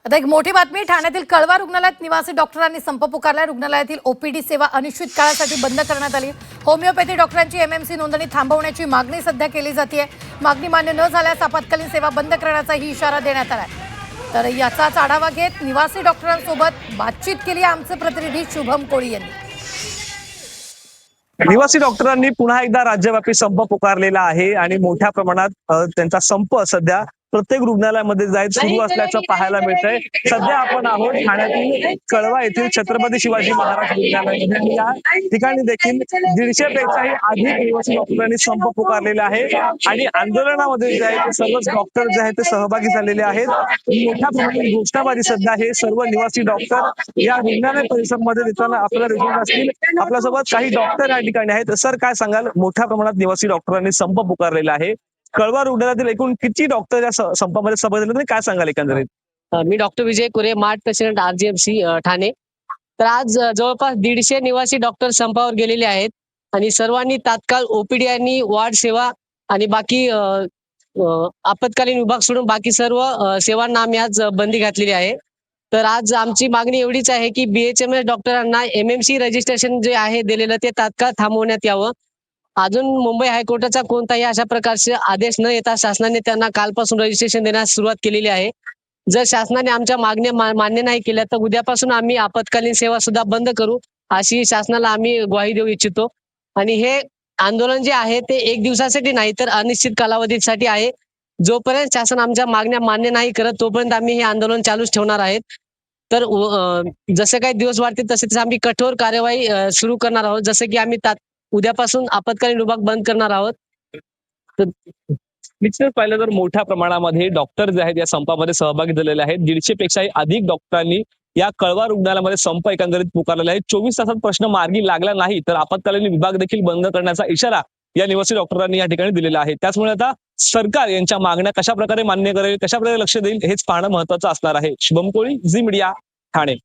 आता एक मोठी बातमी, ठाण्यातील कळवा रुग्णालयात निवासी डॉक्टरांनी संप पुकारला। रुग्णालयातील ओपीडी सेवा अनिश्चित काळासाठी बंद करण्यात आली। होमिओपॅथी डॉक्टरांची एमएमसी नोंदणी थांबवण्याची मागणी सध्या केली जाते। मागणी मान्य न झाल्यास आपत्कालीन सेवा बंद करण्याचाही इशारा देण्यात आला आहे। तर याचाच आढावा घेत निवासी डॉक्टरांसोबत बातचीत केली आमचे प्रतिनिधी शुभम कोळी यांनी। निवासी डॉक्टरांनी पुन्हा एकदा राज्यव्यापी संप पुकारलेला आहे आणि मोठ्या प्रमाणात त्यांचा संप सध्या प्रत्येक रुग्णालयामध्ये सुरू असल्याचं पाहायला मिळतंय। सध्या आपण आहोत ठाण्यातील कळवा येथील छत्रपती शिवाजी महाराज रुग्णालयामध्ये। या ठिकाणी देखील 150 पेक्षाही अधिक निवासी डॉक्टरांनी संप पुकारलेला आहे आणि आंदोलनामध्ये जे आहे ते सर्वच डॉक्टर जे आहेत ते सहभागी झालेले आहेत। मोठ्या प्रमाणात घोषणाबाजी सध्या हे सर्व निवासी डॉक्टर या रुग्णालय परिसरामध्ये देताना आपल्याला दिसून असतील। आपल्यासोबत काही डॉक्टर या ठिकाणी आहेत। सर, काय सांगाल, मोठ्या प्रमाणात निवासी डॉक्टरांनी संप पुकारलेला आहे, कळवा रुग्णालयातील एकूण किती डॉक्टर या संपामध्ये सहभागी झाले, काय सांगाल एकंदरीत? मी डॉक्टर विजय कुरे, मार्ट प्रेसिडेंट आरजीएमसी ठाणे। तर आज जवळपास 150 निवासी डॉक्टर संपावर गेलेले आहेत आणि सर्वांनी तात्काळ ओपीडी आणि वार्ड सेवा आणि बाकी आपत्कालीन विभाग सोडून बाकी सर्व सेवांना आम्ही आज बंदी घातलेली आहे। तर आज आमची मागणी एवढीच आहे की बीएचएमएस डॉक्टरांना एमएमसी रजिस्ट्रेशन जे आहे दिलेलं ते तात्काळ थांबवण्यात यावं। अजून मुंबई हायकोर्टाचा कोणताही अशा प्रकारचे आदेश न येता शासनाने त्यांना कालपासून रजिस्ट्रेशन देण्यास सुरुवात केलेली आहे। जर शासनाने आमच्या मागण्या मान्य नाही केल्या तर उद्यापासून आम्ही आपत्कालीन सेवा सुद्धा बंद करू, अशी शासनाला आम्ही ग्वाही देऊ इच्छितो। आणि हे आंदोलन जे आहे ते 1 दिवसासाठी नाही तर अनिश्चित कालावधीसाठी आहे। जोपर्यंत शासन आमच्या मागण्या मान्य नाही करत तोपर्यंत आम्ही हे आंदोलन चालूच ठेवणार आहेत। तर जसे काही दिवस वाढतील तसे आम्ही कठोर कार्यवाही सुरू करणार आहोत। जसे की आम्ही उद्यापासून आपत्कालीन विभाग बंद करणार आहोत। निश्चितच पाहिलं तर मोठ्या प्रमाणामध्ये डॉक्टर जे आहेत या संपामध्ये सहभागी झालेले आहेत। 150 पेक्षाही अधिक डॉक्टरांनी या कळवा रुग्णालयामध्ये संप एकंदरीत पुकारलेला आहे। 24 तासात प्रश्न मार्गी लागला नाही तर आपत्कालीन विभाग देखील बंद करण्याचा इशारा या निवासी डॉक्टरांनी या ठिकाणी दिलेला आहे। त्याचमुळे आता सरकार यांच्या मागण्या कशा प्रकारे मान्य करेल, कशा प्रकारे लक्ष देईल हेच पाहणं महत्त्वाचं असणार आहे। शुभम कोळी, झी मीडिया, ठाणे।